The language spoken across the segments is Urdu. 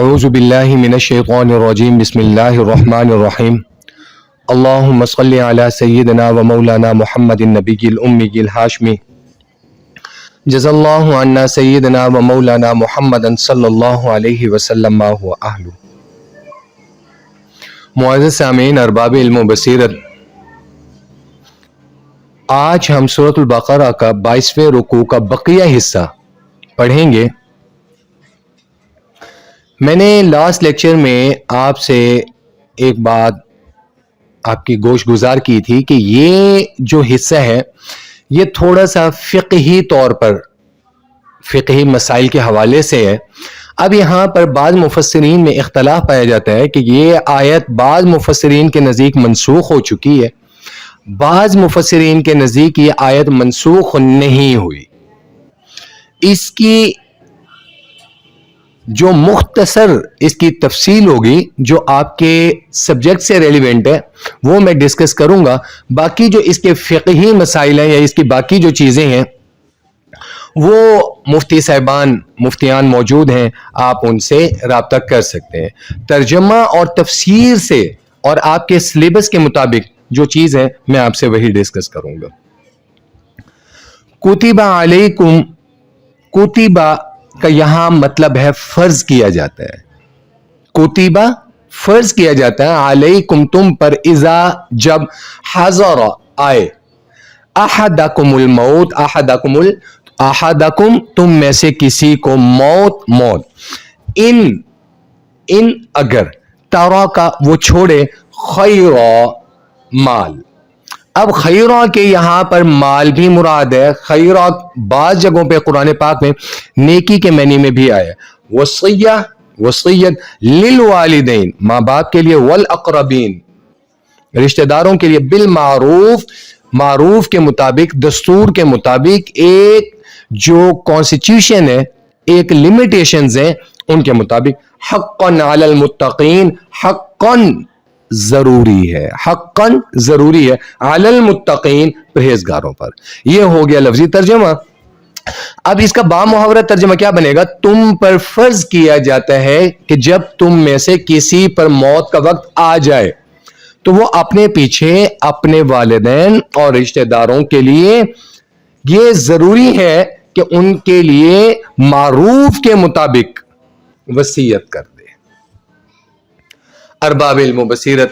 اعوذ باللہ من الشیطان الرجیم بسم اللہ الرحمن الرحیم اللہم صلی علی سیدنا و مولانا محمد النبی الامی الہاشمی جزا اللہ عنا سیدنا و مولانا محمد صلی اللہ علیہ وسلم ما هو اہلہ۔ معزز سامعین، ارباب علم و بصیرت، آج ہم سورۃ البقرہ کا 22ویں رکوع کا بقیہ حصہ پڑھیں گے۔ میں نے لاسٹ لیکچر میں آپ سے ایک بات آپ کی گوش گزار کی تھی کہ یہ جو حصہ ہے یہ تھوڑا سا فقہی طور پر فقہی مسائل کے حوالے سے ہے۔ اب یہاں پر بعض مفسرین میں اختلاف پایا جاتا ہے کہ یہ آیت بعض مفسرین کے نزدیک منسوخ ہو چکی ہے، بعض مفسرین کے نزدیک یہ آیت منسوخ نہیں ہوئی۔ اس کی جو مختصر اس کی تفصیل ہوگی جو آپ کے سبجیکٹ سے ریلیونٹ ہے وہ میں ڈسکس کروں گا۔ باقی جو اس کے فقہی مسائل ہیں یا اس کی باقی جو چیزیں ہیں وہ مفتی صاحبان مفتیان موجود ہیں، آپ ان سے رابطہ کر سکتے ہیں۔ ترجمہ اور تفسیر سے اور آپ کے سلیبس کے مطابق جو چیز ہے میں آپ سے وہی ڈسکس کروں گا۔ کتب علیکم، کتبہ کا یہاں مطلب ہے فرض کیا جاتا ہے۔ کتبہ فرض کیا جاتا ہے، علیکم تم پر، اذا جب، حضر آئے، احدکم الموت، احدکم تم میں سے کسی کو موت، ان اگر، ترا کا وہ چھوڑے، خیرا مال۔ اب خیرہ کے یہاں پر مال بھی مراد ہے۔ خیرہ بعض جگہوں پہ قرآن پاک میں نیکی کے معنی میں بھی آیا ہے۔ وصیت للوالدین، ماں باپ کے لیے، والاقربین رشتہ داروں کے لیے، بالمعروف معروف کے مطابق، دستور کے مطابق، ایک جو کانسٹیٹیوشن ہے، ایک لمیٹیشنز ہیں ان کے مطابق، حقا علی المتقین، حقا ضروری ہے، حقا ضروری ہے، علی المتقین پرہیزگاروں پر۔ یہ ہو گیا لفظی ترجمہ۔ اب اس کا با محاورہ ترجمہ کیا بنے گا؟ تم پر فرض کیا جاتا ہے کہ جب تم میں سے کسی پر موت کا وقت آ جائے تو وہ اپنے پیچھے اپنے والدین اور رشتہ داروں کے لیے یہ ضروری ہے کہ ان کے لیے معروف کے مطابق وصیت کر دے۔ ارباب علم و بصیرت،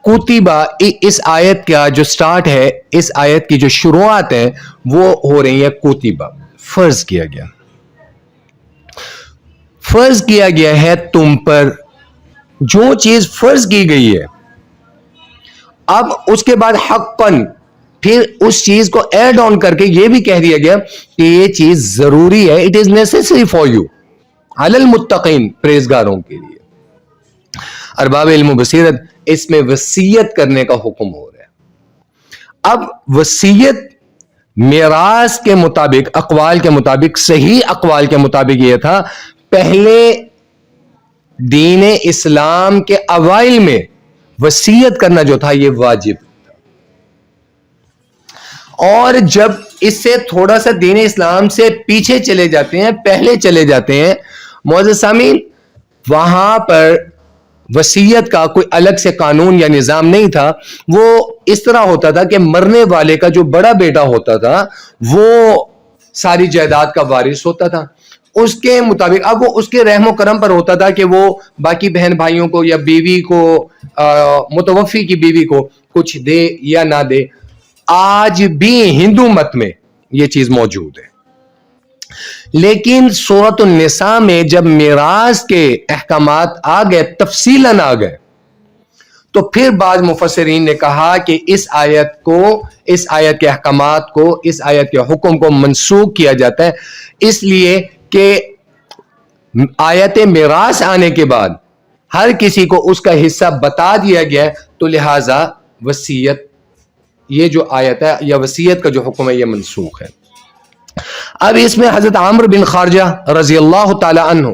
کتبہ، اس آیت کا جو سٹارٹ ہے، اس آیت کی جو شروعات ہیں وہ ہو رہی ہیں کتبہ، فرض کیا گیا، فرض کیا گیا ہے تم پر۔ جو چیز فرض کی گئی ہے، اب اس کے بعد حقاً، پھر اس چیز کو ایڈ آن کر کے یہ بھی کہہ دیا گیا کہ یہ چیز ضروری ہے، it is necessary for you, علی المتقین پرہیزگاروں کے لیے۔ ارباب علم و بصیرت، اس میں وصیت کرنے کا حکم ہو رہا ہے۔ اب وصیت میراث کے مطابق، اقوال کے مطابق، صحیح اقوال کے مطابق یہ تھا، پہلے دین اسلام کے اوائل میں وصیت کرنا جو تھا یہ واجب تھا، اور جب اس سے تھوڑا سا دین اسلام سے پیچھے چلے جاتے ہیں، پہلے چلے جاتے ہیں معزز سامعین، وہاں پر وصیت کا کوئی الگ سے قانون یا نظام نہیں تھا۔ وہ اس طرح ہوتا تھا کہ مرنے والے کا جو بڑا بیٹا ہوتا تھا وہ ساری جائیداد کا وارث ہوتا تھا، اس کے مطابق۔ اب وہ اس کے رحم و کرم پر ہوتا تھا کہ وہ باقی بہن بھائیوں کو یا بیوی کو، متوفی کی بیوی کو کچھ دے یا نہ دے۔ آج بھی ہندو مت میں یہ چیز موجود ہے، لیکن سورۃ النساء میں جب میراث کے احکامات آ گئے، تفصیلاً آ گئے، تو پھر بعض مفسرین نے کہا کہ اس آیت کو، اس آیت کے احکامات کو، اس آیت کے حکم کو منسوخ کیا جاتا ہے، اس لیے کہ آیت میراث آنے کے بعد ہر کسی کو اس کا حصہ بتا دیا گیا ہے، تو لہٰذا وصیت، یہ جو آیت ہے یا وصیت کا جو حکم ہے یہ منسوخ ہے۔ اب اس میں حضرت عمرو بن خارجہ رضی اللہ تعالی عنہ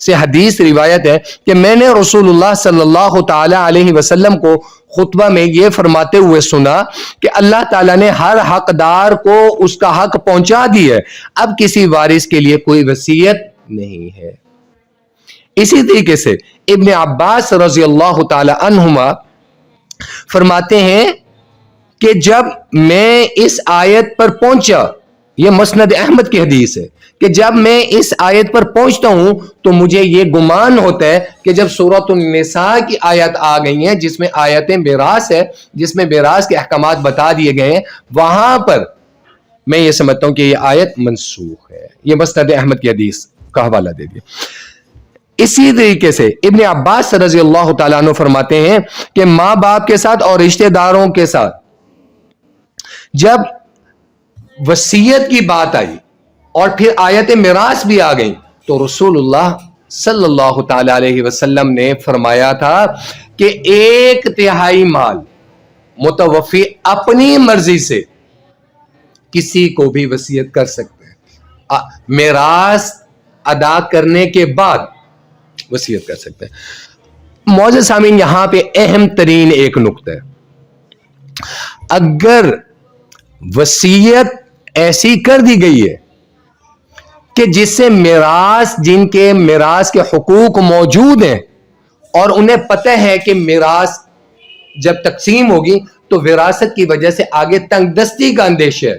سے حدیث روایت ہے کہ میں نے رسول اللہ صلی اللہ تعالی علیہ وسلم کو خطبہ میں یہ فرماتے ہوئے سنا کہ اللہ تعالیٰ نے ہر حقدار کو اس کا حق پہنچا دی ہے، اب کسی وارث کے لیے کوئی وصیت نہیں ہے۔ اسی طریقے سے ابن عباس رضی اللہ تعالی عنہما فرماتے ہیں کہ جب میں اس آیت پر پہنچا، یہ مسند احمد کی حدیث ہے، کہ جب میں اس آیت پر پہنچتا ہوں تو مجھے یہ گمان ہوتا ہے کہ جب سورۃ النساء کی آیت آ گئی ہیں جس میں آیت میراث ہے، جس میں میراث کے احکامات بتا دیے گئے ہیں، وہاں پر میں یہ سمجھتا ہوں کہ یہ آیت منسوخ ہے۔ یہ مسند احمد کی حدیث کا حوالہ دے دیا۔ اسی طریقے سے ابن عباس رضی اللہ تعالیٰ عنہ فرماتے ہیں کہ ماں باپ کے ساتھ اور رشتہ داروں کے ساتھ جب وصیت کی بات آئی اور پھر آیت میراث بھی آ گئی تو رسول اللہ صلی اللہ تعالی علیہ وسلم نے فرمایا تھا کہ 1/3 مال متوفی اپنی مرضی سے کسی کو بھی وصیت کر سکتے ہیں، میراث ادا کرنے کے بعد وصیت کر سکتے ہیں۔ معزز سامعین، یہاں پہ اہم ترین ایک نقطہ ہے، اگر وصیت ایسی کر دی گئی ہے کہ جس سے میراث، جن کے میراث کے حقوق موجود ہیں اور انہیں پتہ ہے کہ میراث جب تقسیم ہوگی تو وراثت کی وجہ سے آگے تنگ دستی کا اندیشہ ہے،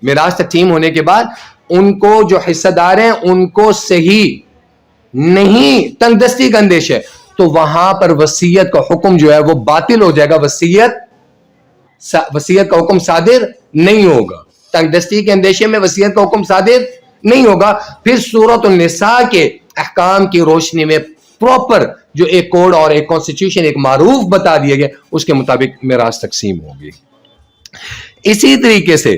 میراث تقسیم ہونے کے بعد ان کو جو حصہ دار ہیں ان کو صحیح نہیں، تنگ دستی کا اندیشہ ہے، تو وہاں پر وصیت کا حکم جو ہے وہ باطل ہو جائے گا، وصیت کا حکم صادر نہیں ہوگا، تنگ دستی کے اندیشے میں وصیت کا حکم صادر نہیں ہوگا۔ پھر سورۃ النساء کے احکام کی روشنی میں پراپر جو ایک کوڈ اور ایک کانسٹیٹیوشن، ایک معروف بتا دیے گئے، اس کے مطابق میراث تقسیم ہوگی۔ اسی طریقے سے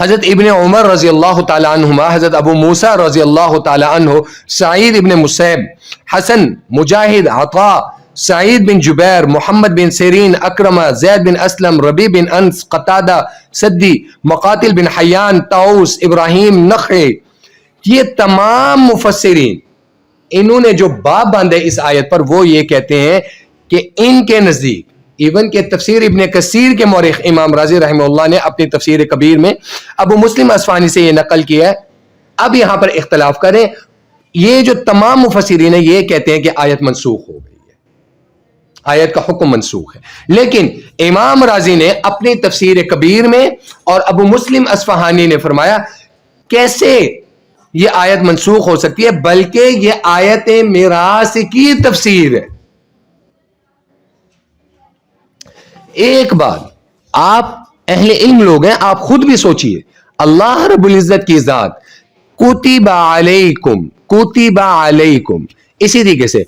حضرت ابن عمر رضی اللہ تعالی عنہما، حضرت ابو موسیٰ رضی اللہ تعالی عنہ، سعید ابن مسیب، حسن، مجاہد، عطاء، سعید بن جبیر، محمد بن سیرین، اکرمہ، زید بن اسلم، ربیع بن انس، قتادہ، سدی، مقاتل بن حیان، طاؤس، ابراہیم نخعی، یہ تمام مفسرین انہوں نے جو باب باندھے اس آیت پر، وہ یہ کہتے ہیں کہ ان کے نزدیک، ایون کہ تفسیر ابن کثیر کے مورخ امام رازی رحمہ اللہ نے اپنی تفسیر کبیر میں ابو مسلم اصفہانی سے یہ نقل کیا ہے۔ اب یہاں پر اختلاف کریں، یہ جو تمام مفسرین ہیں یہ کہتے ہیں کہ آیت منسوخ ہو گئی ہے، آیت کا حکم منسوخ ہے، لیکن امام رازی نے اپنی تفسیر کبیر میں اور ابو مسلم اصفہانی نے فرمایا کیسے یہ آیت منسوخ ہو سکتی ہے، بلکہ یہ آیت میراث کی تفسیر ہے۔ ایک بات آپ اہل علم لوگ ہیں، آپ خود بھی سوچئے، اللہ رب العزت کی ذات کتب علیکم، کتب علیکم، اسی طریقے سے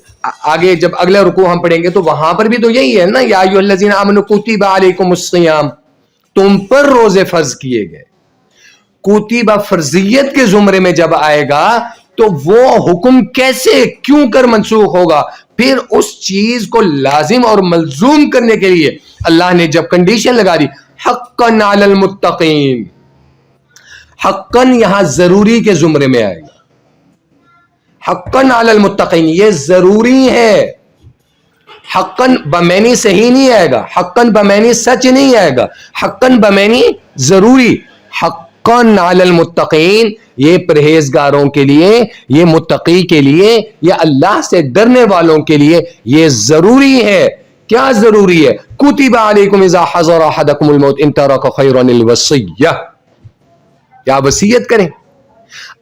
آگے جب اگلا رکوع ہم پڑھیں گے تو وہاں پر بھی تو یہی ہے نا، یا ایھا الذین آمنوا کتب علیکم الصیام، تم پر روزے فرض کیے گئے۔ کتب فرضیت کے زمرے میں جب آئے گا تو وہ حکم کیسے، کیوں کر منسوخ ہوگا؟ پھر اس چیز کو لازم اور ملزوم کرنے کے لیے اللہ نے جب کنڈیشن لگا دی، حقاً علی المتقین، حقاً یہاں ضروری کے زمرے میں آئے گا، حقاً علی المتقین یہ ضروری ہے، حقاً بمعنی صحیح نہیں آئے گا، حقاً بمعنی سچ نہیں آئے گا، حقاً بمعنی ضروری، حقاً علی المتقین یہ پرہیزگاروں کے لیے، یہ متقی کے لیے، یہ اللہ سے ڈرنے والوں کے لیے یہ ضروری ہے۔ کیا ضروری ہے؟ کتب علیکم اذا حضر احدکم الموت ان ترک خیرا الوصیہ، کیا وصیت کریں۔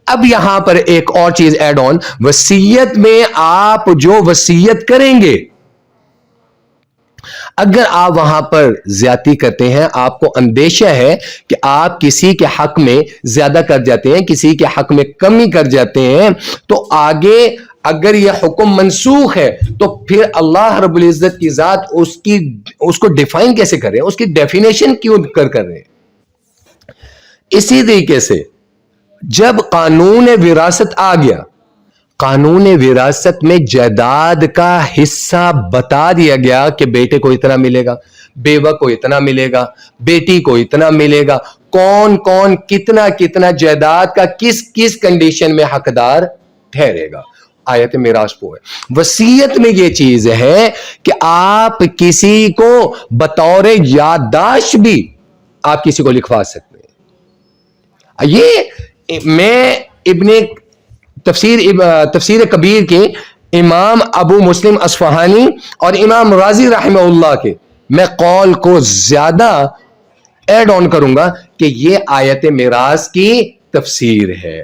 اب یہاں پر ایک اور چیز ایڈ آن، وصیت میں آپ جو وصیت کریں گے، اگر آپ وہاں پر زیادتی کرتے ہیں، آپ کو اندیشہ ہے کہ آپ کسی کے حق میں زیادہ کر جاتے ہیں، کسی کے حق میں کمی کر جاتے ہیں، تو آگے اگر یہ حکم منسوخ ہے تو پھر اللہ رب العزت کی ذات اس کو ڈیفائن کیسے کر رہے ہیں، اس کی ڈیفینیشن کیوں کر رہے ہیں۔ اسی طریقے سے جب قانون وراثت آ گیا، قانون وراثت میں جائیداد کا حصہ بتا دیا گیا کہ بیٹے کو اتنا ملے گا، بیوہ کو اتنا ملے گا، بیٹی کو اتنا ملے گا، کون کون کتنا کتنا جائیداد کا کس کس کنڈیشن میں حقدار ٹھہرے گا۔ آیت میراث پہ ہے، وصیت میں یہ چیز ہے کہ آپ کسی کو بطور یادداشت بھی آپ کسی کو لکھوا سکتے ہیں۔ یہ میں ابن تفسیر کبیر کے امام ابو مسلم اصفہانی اور امام رازی رحمہ اللہ کے میں قول کو زیادہ ایڈ آن کروں گا کہ یہ آیت میراث کی تفسیر ہے.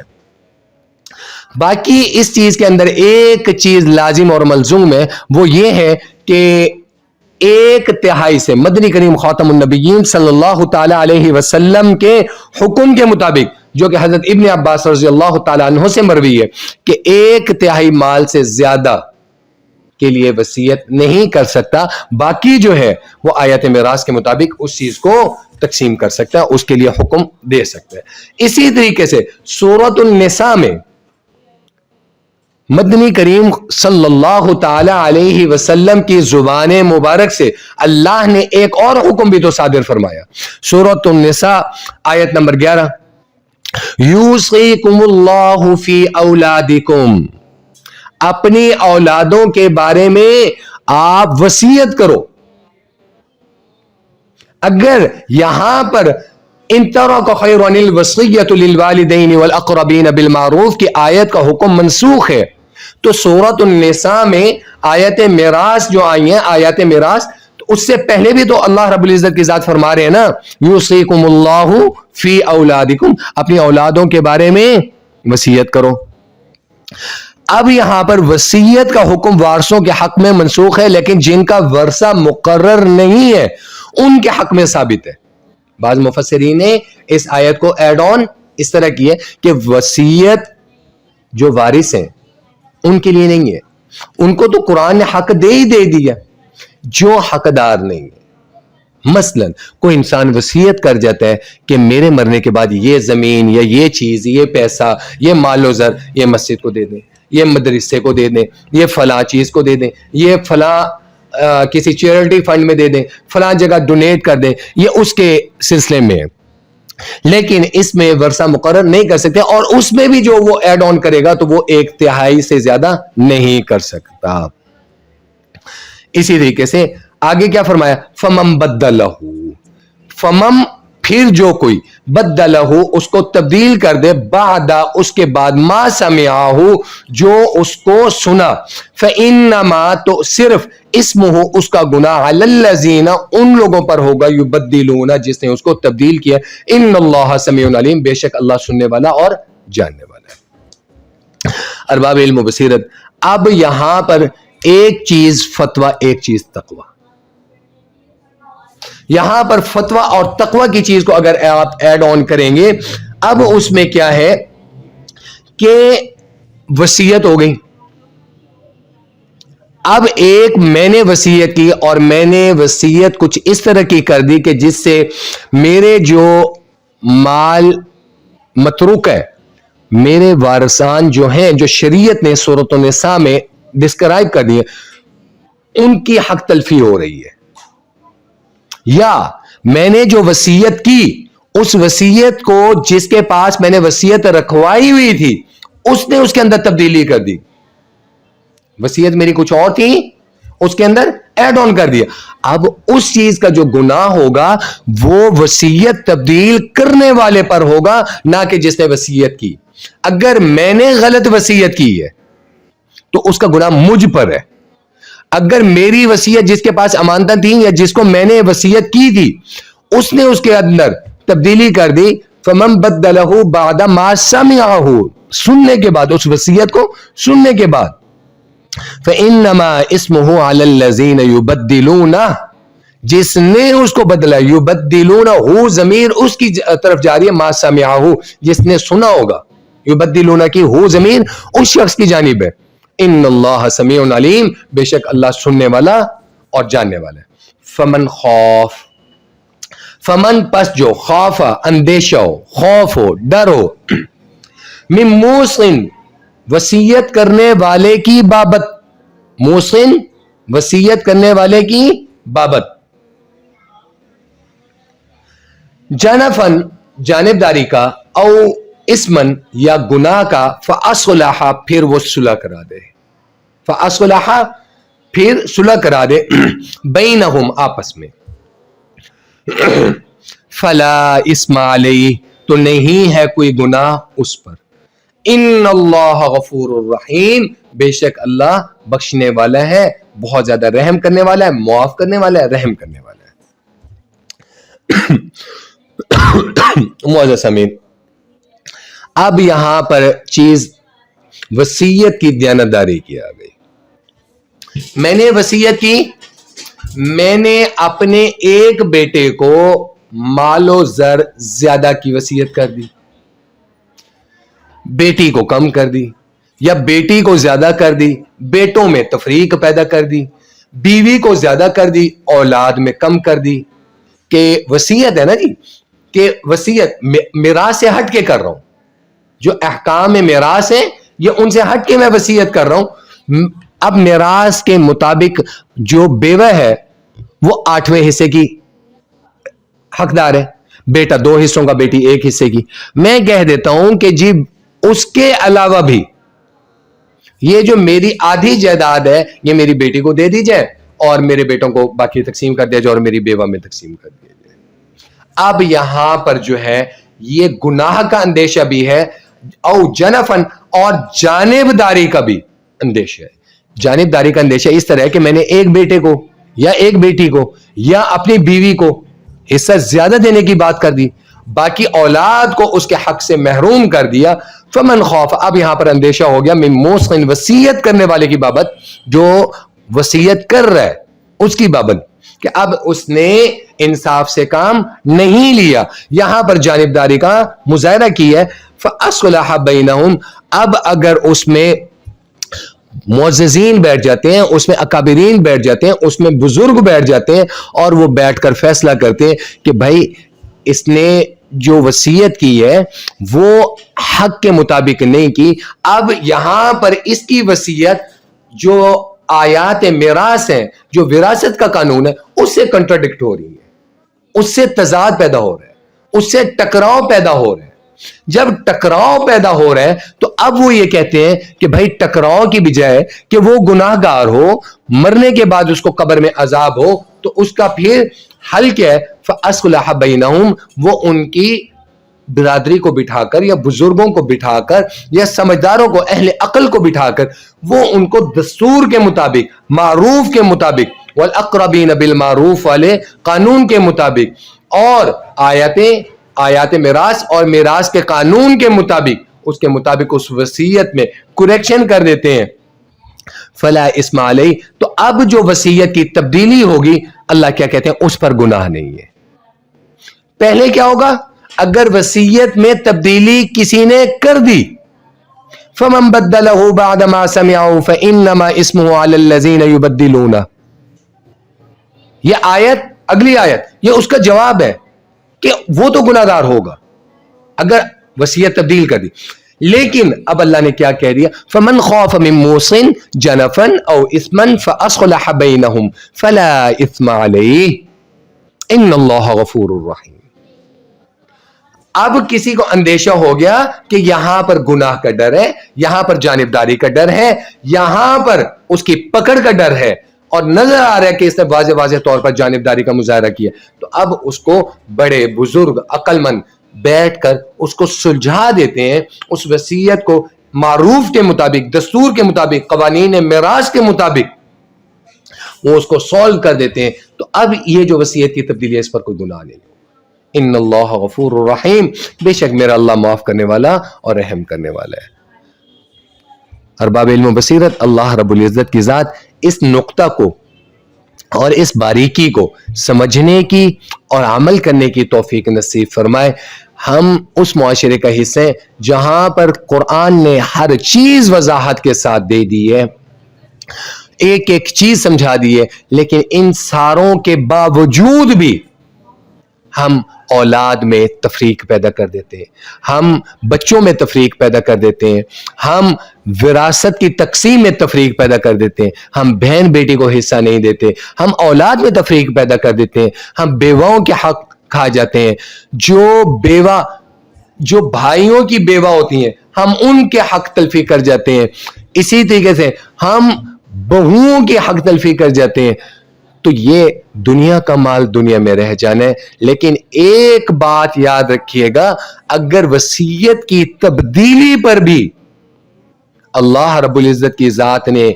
باقی اس چیز کے اندر ایک چیز لازم اور ملزوم ہے، وہ یہ ہے کہ 1/3 سے مدنی کریم خاتم النبیین صلی اللہ تعالی علیہ وسلم کے حکم کے مطابق، جو کہ حضرت ابن عباس رضی اللہ تعالی عنہ سے مروی ہے، کہ 1/3 مال سے زیادہ کے لیے وصیت نہیں کر سکتا. باقی جو ہے وہ آیت میراث کے مطابق اس چیز کو تقسیم کر سکتا ہے، اس کے لیے حکم دے سکتا ہے. اسی طریقے سے سورۃ النساء میں مدنی کریم صلی اللہ تعالی علیہ وسلم کی زبان مبارک سے اللہ نے ایک اور حکم بھی تو صادر فرمایا. سورۃ النساء آیت نمبر 11، یوصیکم اللہ فی اولادکم، اپنی اولادوں کے بارے میں آپ وصیت کرو. اگر یہاں پر ان ترک خیر الوصیۃ للوالدین والاقربین بالمعروف کی آیت کا حکم منسوخ ہے، تو سورۃ النساء میں آیت میراث جو آئی ہیں، آیات میراث، تو اس سے پہلے بھی تو اللہ رب العزت کی ذات فرما رہے ہیں نا، یوصیکم اللہ فی اولادکم، اپنی اولادوں کے بارے میں وصیت کرو. اب یہاں پر وصیت کا حکم وارثوں کے حق میں منسوخ ہے، لیکن جن کا ورثہ مقرر نہیں ہے ان کے حق میں ثابت ہے. بعض مفسرین نے اس آیت کو ایڈ آن اس طرح کی ہے کہ وصیت جو وارث ہیں ان کے لیے نہیں ہے، ان کو تو قرآن نے حق دے ہی دے دیا. جو حقدار نہیں ہے، مثلا کوئی انسان وصیت کر جاتا ہے کہ میرے مرنے کے بعد یہ زمین یا یہ چیز، یہ پیسہ، یہ مال و زر، یہ مسجد کو دے دیں، یہ مدرسے کو دے دیں، یہ فلاں چیز کو دے دیں، یہ فلاں کسی چیریٹی فنڈ میں دے دیں، فلاں جگہ ڈونیٹ کر دیں، یہ اس کے سلسلے میں ہے. لیکن اس میں ورثہ مقرر نہیں کر سکتے، اور اس میں بھی جو وہ ایڈ آن کرے گا تو وہ 1/3 سے زیادہ نہیں کر سکتا. اسی طریقے سے آگے کیا فرمایا، فمن بدلہ، فمن پھر جو کوئی بدلہ اس کو تبدیل کر دے، بعد اس کے بعد، ما سمعہ جو اس کو سنا، فإنما تو صرف اسمہ اس کا گناہ، علی الذین ان لوگوں پر ہوگا، یبدلون جس نے اس کو تبدیل کیا. ان اللہ سمیع علیم، بے شک اللہ سننے والا اور جاننے والا ہے. ارباب علم و بصیرت، اب یہاں پر ایک چیز فتویٰ، ایک چیز تقوی. یہاں پر فتویٰ اور تقوی کی چیز کو اگر آپ ایڈ آن کریں گے، اب اس میں کیا ہے کہ وصیت ہو گئی. اب ایک میں نے وصیت کی، اور میں نے وصیت کچھ اس طرح کی کر دی کہ جس سے میرے جو مال متروک ہے، میرے وارثان جو ہیں، جو شریعت نے سورۃ النساء میں ڈسکرائب کر دیے، ان کی حق تلفی ہو رہی ہے. یا میں نے جو وصیت کی، اس وصیت کو جس کے پاس میں نے وصیت رکھوائی ہوئی تھی، اس نے اس کے اندر تبدیلی کر دی. وصیت میری کچھ اور تھی، اس کے اندر ایڈ آن کر دیا. اب اس چیز کا جو گناہ ہوگا وہ وصیت تبدیل کرنے والے پر ہوگا، نہ کہ جس نے وصیت کی. اگر میں نے غلط وصیت کی ہے تو اس کا گناہ مجھ پر ہے. اگر میری وصیت جس کے پاس امانتیں تھیں یا جس کو میں نے وصیت کی تھی، اس نے اس کے اندر تبدیلی کر دی، فمن بدلہ بعد ما سمعہ، سننے کے بعد، اس وصیت کو سننے کے بعد، فإنما اسمہ علی الذین یبدلونہ، جس نے اس کو بدلا، یبدلونہ، ہو ضمیر اس کی طرف جاری ہے، ما سمعہ جس نے سنا ہوگا، یبدلونہ کی ہو ضمیر اس شخص کی جانب ہے. ان اللہ سمیع علیم، بے شک اللہ سننے والا اور جاننے والا ہے. فمن خوف، فمن پس جو، خوف اندیشہ ہو، خوف ہو، ڈر ہو، من موسن وصیت کرنے والے کی بابت، موسن وصیت کرنے والے کی بابت، جنفن جانبداری کا، او اسمن یا گناہ کا، فاصلح پھر وہ صلح کرا دے، فاصلح پھر صلح کرا دے، بینہم آپس میں، فلا اسم علیہ تو نہیں ہے کوئی گناہ اس پر، ان اللہ غفور الرحیم، بے شک اللہ بخشنے والا ہے، بہت زیادہ رحم کرنے والا ہے، معاف کرنے والا ہے، رحم کرنے والا ہے۔ معزز سامعین، اب یہاں پر چیز وصیت کی دیانتداری کی آ گئی۔ میں نے وصیت کی، میں نے اپنے ایک بیٹے کو مال و زر زیادہ کی وصیت کر دی، بیٹی کو کم کر دی، یا بیٹی کو زیادہ کر دی، بیٹوں میں تفریق پیدا کر دی، بیوی کو زیادہ کر دی، اولاد میں کم کر دی۔ کہ وصیت ہے نا جی، کہ وصیت میراث سے ہٹ کے کر رہا ہوں، جو احکام میراث ہیں یہ ان سے ہٹ کے میں وصیت کر رہا ہوں۔ اب میراث کے مطابق جو بیوہ ہے وہ 8ویں حصے کی حقدار ہے، بیٹا 2 حصوں کا، بیٹی 1 حصے کی۔ میں کہہ دیتا ہوں کہ جی اس کے علاوہ بھی یہ جو میری آدھی جائیداد ہے یہ میری بیٹی کو دے دی جائے اور میرے بیٹوں کو باقی تقسیم کر دیا جائے اور میری بیوہ میں تقسیم کر دیا جائے۔ اب یہاں پر جو ہے یہ گناہ کا اندیشہ بھی ہے، او جنفن، اور جانبداری کا بھی اندیشہ ہے۔ جانبداری کا اندیشہ اس طرح ہے کہ میں نے ایک بیٹے کو یا ایک بیٹی کو یا اپنی بیوی کو حصہ زیادہ دینے کی بات کر دی، باقی اولاد کو اس کے حق سے محروم کر دیا۔ فمن خوف، اب یہاں پر اندیشہ ہو گیا من موصن، وصیت کرنے والے کی بابت، جو وصیت کر رہا ہے اس کی بابت، کہ اب اس نے انصاف سے کام نہیں لیا، یہاں پر جانبداری کا مظاہرہ کیا ہے۔ فَأَصْلَحَ بَيْنَهُمْ، اب اگر اس میں معززین بیٹھ جاتے ہیں، اس میں اکابرین بیٹھ جاتے ہیں، اس میں بزرگ بیٹھ جاتے ہیں اور وہ بیٹھ کر فیصلہ کرتے ہیں کہ بھائی اس نے جو وصیت کی ہے وہ حق کے مطابق نہیں کی، اب یہاں پر اس کی وصیت جو آیات میراث ہیں، جو وراثت کا قانون ہے، اس سے کنٹراڈکٹ ہو رہی ہے، اس سے تضاد پیدا ہو رہا ہے، اس سے ٹکراؤ پیدا ہو رہا ہے۔ جب ٹکراؤ پیدا ہو رہا ہے تو اب وہ یہ کہتے ہیں کہ بھائی ٹکراؤ کی بجائے کہ وہ گناہ گار ہو، مرنے کے بعد اس کو قبر میں عذاب ہو، تو اس کا پھر حل کیا ہے؟ فَأَصْلَحَ بَيْنَهُمْ، وہ ان کی برادری کو بٹھا کر یا بزرگوں کو بٹھا کر یا سمجھداروں کو، اہل عقل کو بٹھا کر وہ ان کو دستور کے مطابق، معروف کے مطابق، وَالْأَقْرَبِينَ بِالْمَعْرُوفِ والے قانون کے مطابق، اور آیات میراث اور میراث کے قانون کے مطابق، اس کے مطابق اس وصیت میں کریکشن کر دیتے ہیں۔ فلا اسم علیہ، تو اب جو وصیت کی تبدیلی ہوگی اللہ کیا کہتے ہیں؟ اس پر گناہ نہیں ہے۔ پہلے کیا ہوگا؟ اگر وصیت میں تبدیلی کسی نے کر دی، فمن بدلہ بعد ما سمعہ فانما اسمہ علی الذین یبدلونہ، یہ آیت، اگلی آیت، یہ اس کا جواب ہے کہ وہ تو گناہ گار ہوگا اگر وصیت تبدیل کر دی۔ لیکن اب اللہ نے کیا کہہ دیا؟ فمن خوف من موص جنفا او اثما فاصلح بینہم فلا اثم علیہ ان اللہ غفور الرحیم۔ اب کسی کو اندیشہ ہو گیا کہ یہاں پر گناہ کا ڈر ہے، یہاں پر جانبداری کا ڈر ہے، یہاں پر اس کی پکڑ کا ڈر ہے، اور نظر آ رہا ہے کہ اس نے واضح طور پر جانبداری کا مظاہرہ کیا، تو اب اس کو بڑے بزرگ عقل مند بیٹھ کر اس کو سلجھا دیتے ہیں، اس وصیت کو معروف کے مطابق، دستور کے مطابق، قوانین میراث کے مطابق وہ اس کو سولو کر دیتے ہیں۔ تو اب یہ جو وصیت کی تبدیلی ہے اس پر کوئی گناہ نہیں۔ ان اللہ غفور الرحیم، بے شک میرا اللہ معاف کرنے والا اور رحم کرنے والا ہے۔ ارباب علم و بصیرت، اللہ رب العزت کی ذات اس نقطہ کو اور اس باریکی کو سمجھنے کی اور عمل کرنے کی توفیق نصیب فرمائے۔ ہم اس معاشرے کا حصہ ہیں جہاں پر قرآن نے ہر چیز وضاحت کے ساتھ دے دی ہے، ایک ایک چیز سمجھا دی ہے، لیکن ان ساروں کے باوجود بھی ہم اولاد میں تفریق پیدا کر دیتے ہیں، ہم بچوں میں تفریق پیدا کر دیتے ہیں، ہم وراثت کی تقسیم میں تفریق پیدا کر دیتے ہیں، ہم بہن بیٹی کو حصہ نہیں دیتے، ہم اولاد میں تفریق پیدا کر دیتے ہیں، ہم بیواؤں کے حق کھا جاتے ہیں، جو بھائیوں کی بیوہ ہوتی ہیں ہم ان کے حق تلفی کر جاتے ہیں، اسی طریقے سے ہم بہوؤں کے حق تلفی کر جاتے ہیں۔ تو یہ دنیا کا مال دنیا میں رہ جانا ہے. لیکن ایک بات یاد رکھیے گا, اگر وصیت کی تبدیلی پر بھی اللہ رب العزت کی ذات نے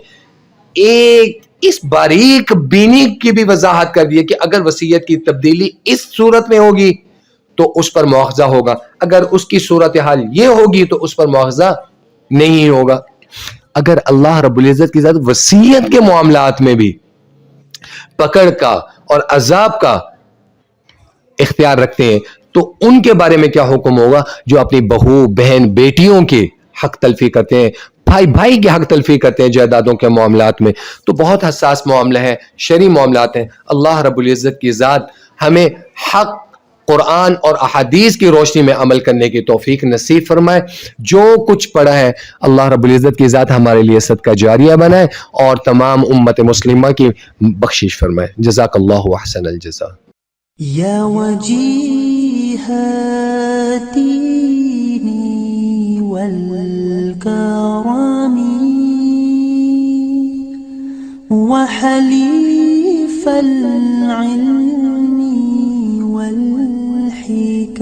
ایک اس باریک بینی کی بھی وضاحت کر دی ہے کہ اگر وصیت کی تبدیلی اس صورت میں ہوگی تو اس پر مواخذہ ہوگا, اگر اس کی صورتحال یہ ہوگی تو اس پر مواخذہ نہیں ہوگا. اگر اللہ رب العزت کی ذات وصیت کے معاملات میں بھی پکڑ کا اور عذاب کا اختیار رکھتے ہیں تو ان کے بارے میں کیا حکم ہوگا جو اپنی بہو بہن بیٹیوں کے حق تلفی کرتے ہیں, بھائی بھائی کے حق تلفی کرتے ہیں جائیدادوں کے معاملات میں. تو بہت حساس معاملہ ہے, شرعی معاملات ہیں. اللہ رب العزت کی ذات ہمیں حق قرآن اور احادیث کی روشنی میں عمل کرنے کی توفیق نصیب فرمائے. جو کچھ پڑھا ہے اللہ رب العزت کی ذات ہمارے لیے صدقہ جاریہ بنائے اور تمام امت مسلمہ کی بخشش فرمائے. جزاک اللہ احسن الجزاء. یا وجیہ الدین والکرم وحلیف العلم والحکم